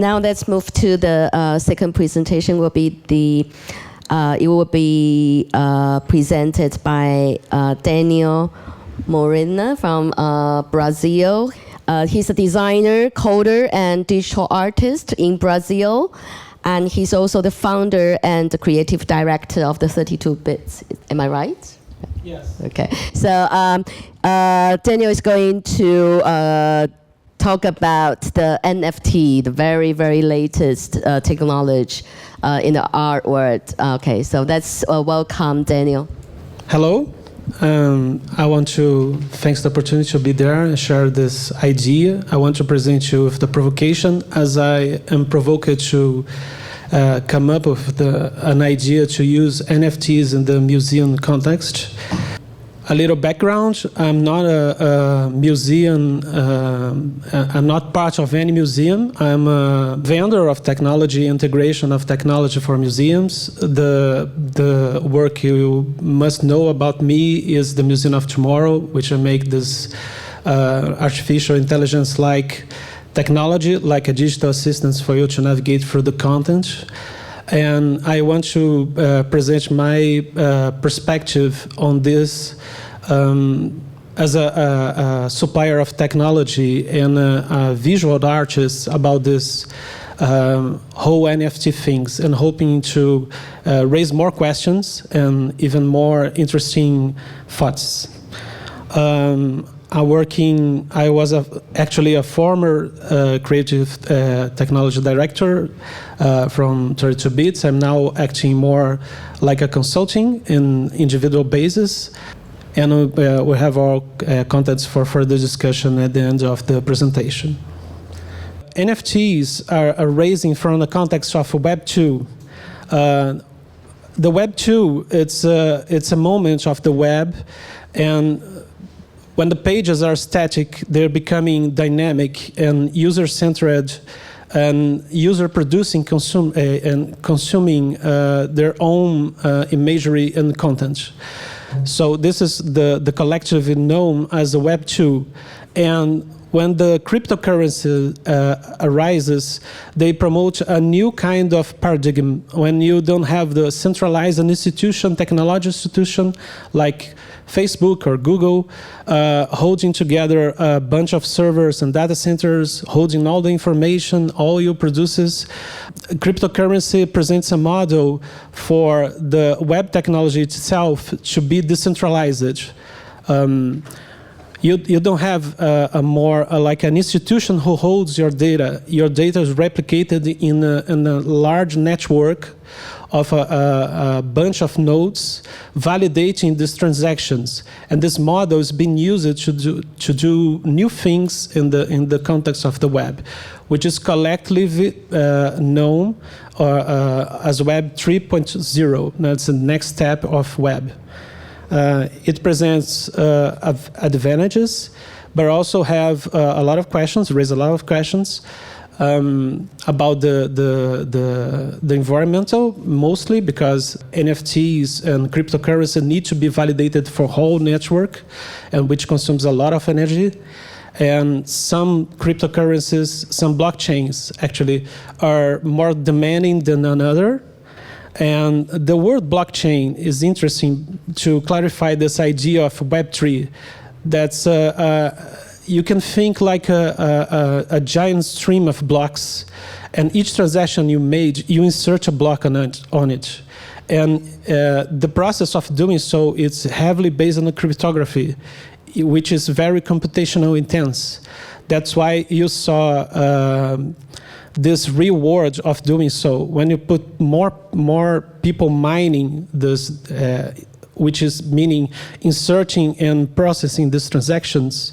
Now let's move to the second presentation. It will be presented by Daniel Morena from Brazil. He's a designer, coder, and digital artist in Brazil. And he's also the founder and the creative director of the 32 Bits. Am I right? Yes. Okay. So Daniel is going to talk about the NFT, the very, very latest technology in the art world. Okay, so let's welcome Daniel. Hello. I want to thanks the opportunity to be there and share this idea. I want to present you with the provocation, as I am provoked to come up with an idea to use NFTs in the museum context. A little background, I'm not a museum, I'm not part of any museum. I'm a vendor of technology, integration of technology for museums. The work you must know about me is the Museum of Tomorrow, which I make this artificial intelligence-like technology, like a digital assistant for you to navigate through the content. And I want to present my perspective on this as a supplier of technology and a visual artist about this whole NFT things, and hoping to raise more questions and even more interesting thoughts. I was actually a former creative technology director from 32 Bits. I'm now acting more like a consulting in individual basis. And we have our contacts for further discussion at the end of the presentation. NFTs are raising from the context of Web 2. The Web 2, it's a moment of the web, and when the pages are static, they're becoming dynamic and user-centered, and user-producing and consuming their own imagery and content. So this is the collective known as the Web 2. And when the cryptocurrency arises, they promote a new kind of paradigm when you don't have the centralized institution, technology institution like Facebook or Google holding together a bunch of servers and data centers, holding all the information, all your produces. Cryptocurrency presents a model for the web technology itself to be decentralized. You don't have like an institution who holds your data. Your data is replicated in a large network of a bunch of nodes validating these transactions. And this model is being used to do new things in the context of the web, which is collectively known as Web 3.0. That's the next step of web. It presents advantages, but also have a lot of questions, raise a lot of questions about the environmental, mostly because NFTs and cryptocurrency need to be validated for whole network, and which consumes a lot of energy. And some cryptocurrencies, some blockchains actually are more demanding than another. And the word blockchain is interesting to clarify this idea of Web3. That's you can think like a giant stream of blocks, and each transaction you made, you insert a block on it. And the process of doing so is heavily based on the cryptography, which is very computational intense. That's why you saw this reward of doing so. When you put more people mining this, which is meaning inserting and processing these transactions,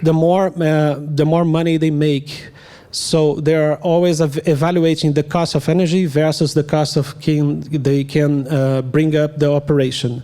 the more money they make. So they are always evaluating the cost of energy versus the cost of they can bring up the operation.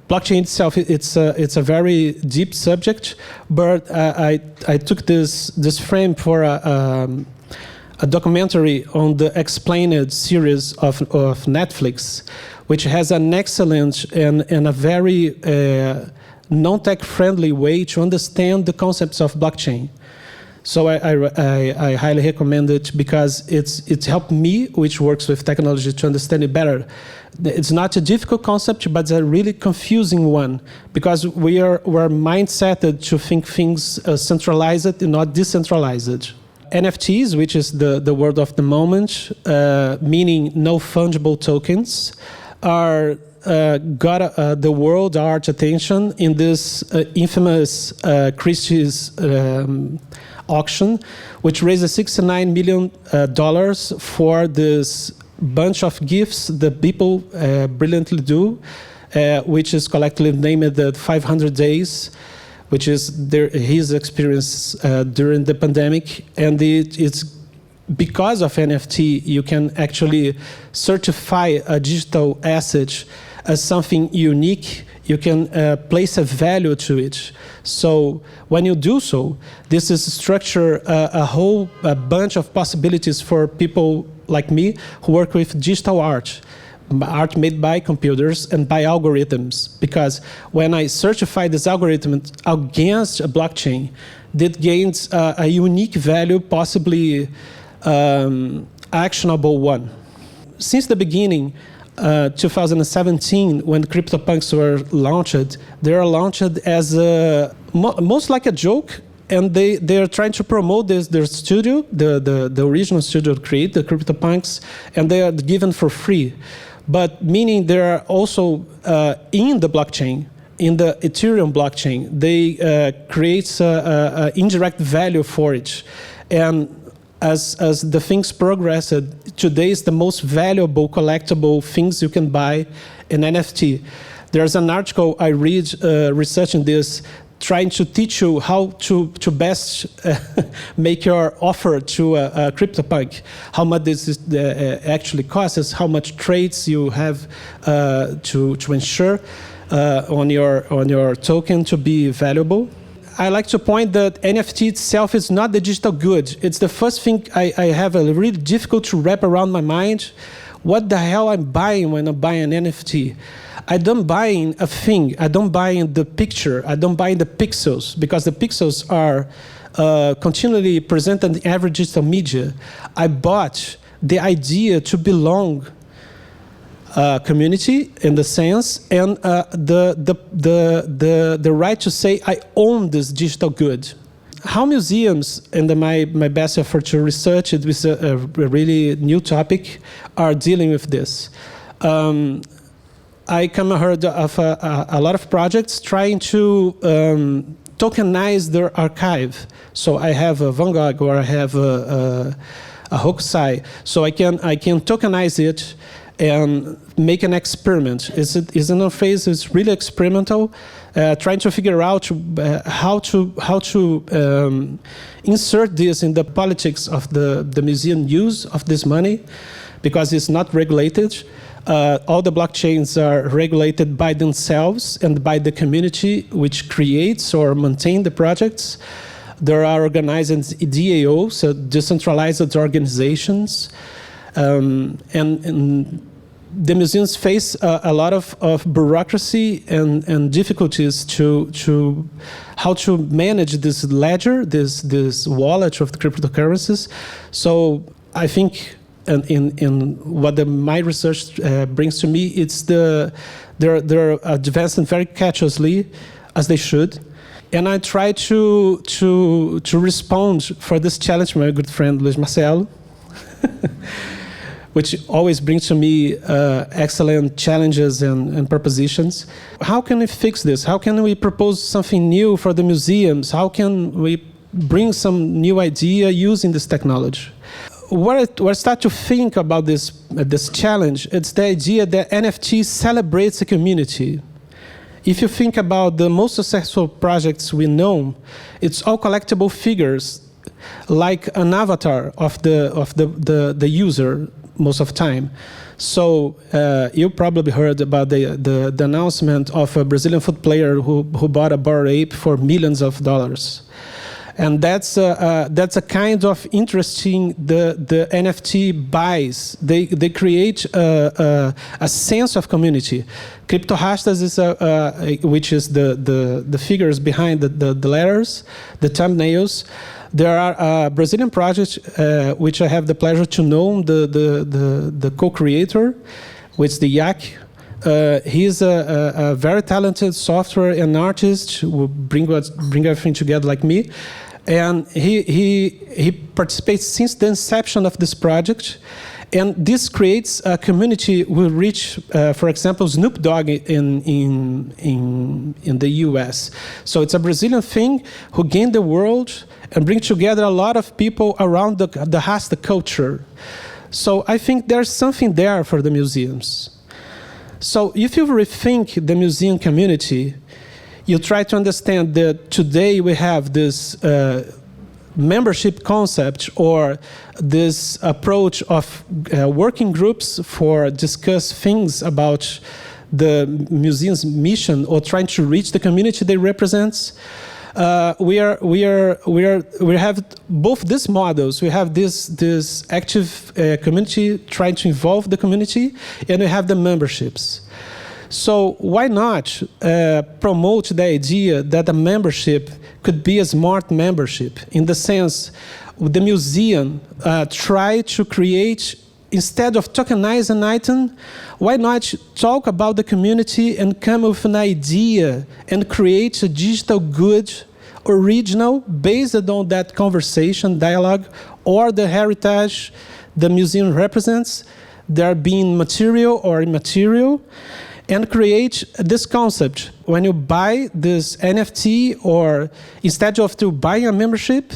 Blockchain itself, it's a very deep subject, but I took this frame for a documentary on the Explained series of Netflix, which has an excellent and a very non-tech friendly way to understand the concepts of blockchain. So I highly recommend it because it's helped me, which works with technology, to understand it better. It's not a difficult concept, but it's a really confusing one because we're mindseted to think things centralized and not decentralized. NFTs, which is the word of the moment, meaning no fungible tokens, are got the world art attention in this infamous Christie's auction, which raised $69 million for this bunch of gifts that people brilliantly do, which is collectively named the 500 Days, which is his experience during the pandemic. And it's because of NFT, you can actually certify a digital asset as something unique. You can place a value to it. So when you do so, this is structure a whole bunch of possibilities for people like me who work with digital art made by computers and by algorithms. Because when I certify this algorithm against a blockchain, that gains a unique value, possibly actionable one. Since the beginning, 2017, when CryptoPunks were launched, they are launched as most like a joke, and they are trying to promote their studio, the original studio to create the CryptoPunks, and they are given for free. But meaning they are also in the blockchain, in the Ethereum blockchain, they create indirect value for it, and as the things progress, today is the most valuable collectible things you can buy in NFT. There's an article I read researching this, trying to teach you how to best make your offer to a CryptoPunk, how much this is, actually costs, how much trades you have to ensure on your token to be valuable. I like to point that NFT itself is not the digital good. It's the first thing I have a really difficult to wrap around my mind. What the hell I'm buying when I buy an NFT? I don't buy a thing. I don't buy the picture. I don't buy the pixels, because the pixels are continually presented in every digital media. I bought the idea to belong community in the sense, and the right to say I own this digital good. How museums, and my best effort to research it with a really new topic, are dealing with this. I heard of a lot of projects trying to tokenize their archive. So I have a Van Gogh, or I have a Hokusai, so I can tokenize it and make an experiment. Is in a phase? It's really experimental, trying to figure out how to insert this in the politics of the museum use of this money, because it's not regulated. All the blockchains are regulated by themselves and by the community which creates or maintains the projects. There are organized DAOs, so decentralized organizations. And the museums face a lot of bureaucracy and difficulties to how to manage this ledger, this wallet of the cryptocurrencies. So I think, in what my research brings to me, it's they're advancing very cautiously, as they should. And I try to respond for this challenge, my good friend Luis Marcelo, which always brings to me excellent challenges and propositions. How can we fix this? How can we propose something new for the museums? How can we bring some new idea using this technology? What I start to think about this challenge, it's the idea that NFT celebrates a community. If you think about the most successful projects we know, it's all collectible figures, like an avatar of the user most of the time. So you probably heard about the announcement of a Brazilian foot player who bought a Bored Ape for millions of dollars. And that's a kind of interesting, the NFT buys. They create a sense of community. Cryptorastas is which is the figures behind the letters, the thumbnails. There are Brazilian projects which I have the pleasure to know the co-creator, which is the Yak. He's a very talented software and artist who bring everything together like me. And he participates since the inception of this project. And this creates a community will reach, for example, Snoop Dogg in the US. So it's a Brazilian thing who gained the world and bring together a lot of people around the Rasta culture. So I think there's something there for the museums. So if you rethink the museum community, you try to understand that today we have this membership concept or this approach of working groups for discuss things about the museum's mission or trying to reach the community they represent. We have both these models. We have this active community trying to involve the community, and we have the memberships. So why not promote the idea that a membership could be a smart membership, in the sense the museum try to create, instead of tokenize an item, why not talk about the community and come with an idea and create a digital good, original, based on that conversation, dialogue, or the heritage the museum represents, there being material or immaterial, and create this concept. When you buy this NFT, or instead of to buying a membership,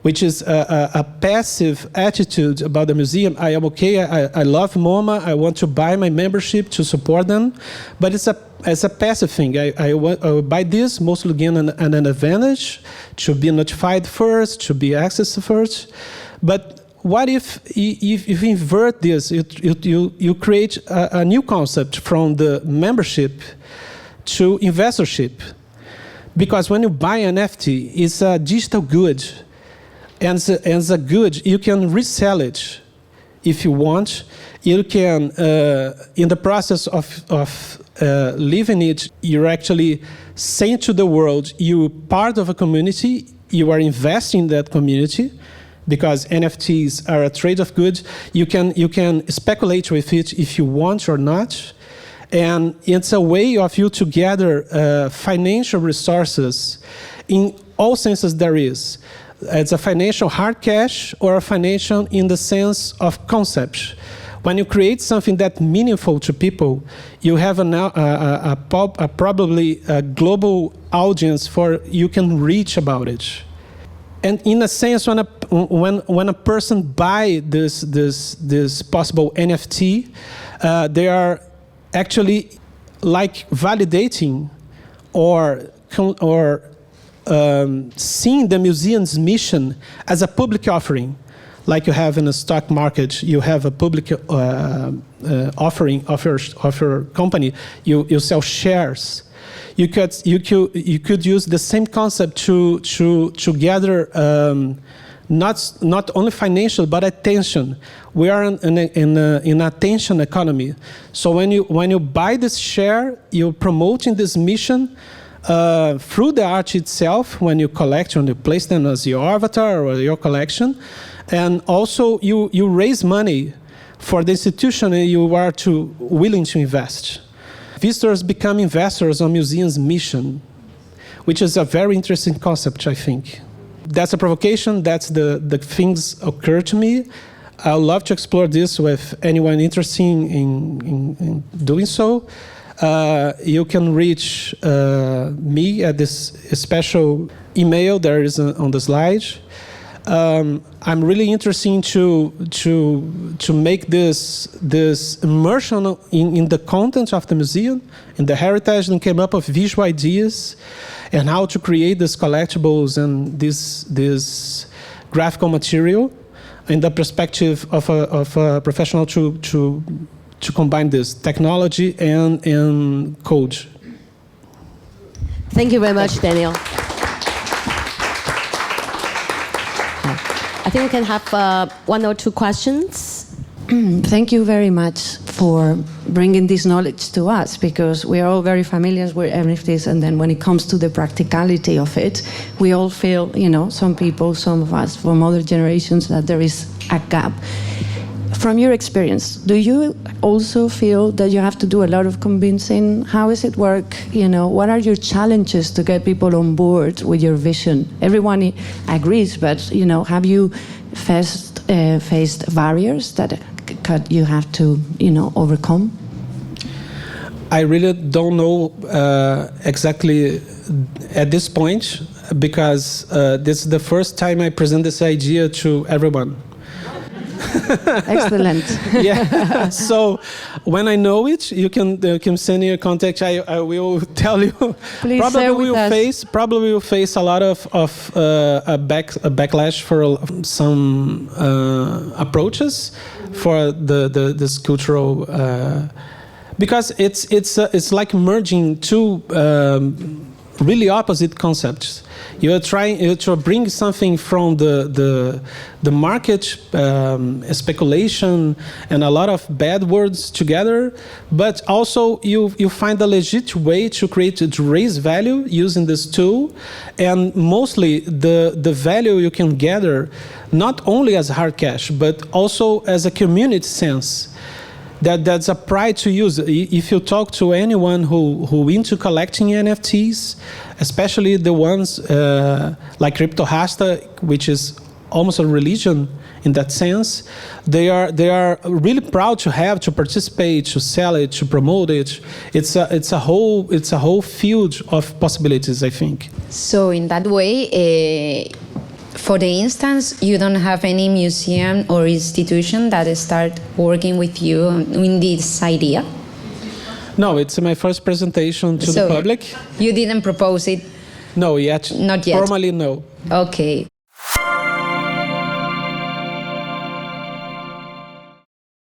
which is a passive attitude about the museum. I am okay, I love MoMA, I want to buy my membership to support them, but it's a passive thing. I will buy this, mostly gain an advantage, to be notified first, to be accessed first. But what if you invert this, you create a new concept from the membership to investorship? Because when you buy an NFT, it's a digital good. And as a good, you can resell it if you want. You can, in the process of living it, you're actually saying to the world, you're part of a community, you are investing in that community, because NFTs are a trade of goods. You can speculate with it if you want or not. And it's a way of you to gather financial resources in all senses there is. It's a financial hard cash or a financial in the sense of concept. When you create something that's meaningful to people, you have probably a global audience for you can reach about it. And in a sense, when a person buy this possible NFT, they are actually like validating or seeing the museum's mission as a public offering. Like you have in a stock market, you have a public offering of your company. You sell shares. You could use the same concept to gather not only financial but attention. We are in an attention economy. So when you buy this share, you're promoting this mission. Through the art itself, when you collect, when you place them as your avatar or your collection, and also you raise money for the institution you are willing to invest. Visitors become investors on museum's mission, which is a very interesting concept, I think. That's a provocation. That's the things occur to me. I would love to explore this with anyone interested in doing so. You can reach me at this special email that is on the slide. I'm really interested to make this immersion in the content of the museum, in the heritage, and came up with visual ideas and how to create these collectibles and this graphical material in the perspective of a professional to combine this technology and code. Thank you very much, Daniel. I think we can have 1 or 2 questions. Thank you very much for bringing this knowledge to us, because we are all very familiar with NFTs, and then when it comes to the practicality of it, we all feel, some people, some of us from other generations, that there is a gap. From your experience, do you also feel that you have to do a lot of convincing? How does it work? What are your challenges to get people on board with your vision? Everyone agrees, but have you faced barriers that you have to overcome? I really don't know exactly at this point, because this is the first time I present this idea to everyone. Excellent. Yeah. So when I know it, you can send me your contact. I will tell you. Please share with us. Probably will face a lot of a backlash for some approaches for this cultural, because it's like merging two really opposite concepts. You are trying to bring something from the market speculation and a lot of bad words together, but also you find a legit way to raise value using this tool, and mostly the value you can gather not only as hard cash but also as a community sense. That's a pride to use. If you talk to anyone who into collecting NFTs, especially the ones like Crypto-Rasta, which is almost a religion in that sense, they are really proud to participate, to sell it, to promote it. It's a whole field of possibilities, I think. So in that way, for the instance, you don't have any museum or institution that start working with you in this idea? No, it's my first presentation to the public. You didn't propose it? No, yet. Not yet. Formally, no. Okay.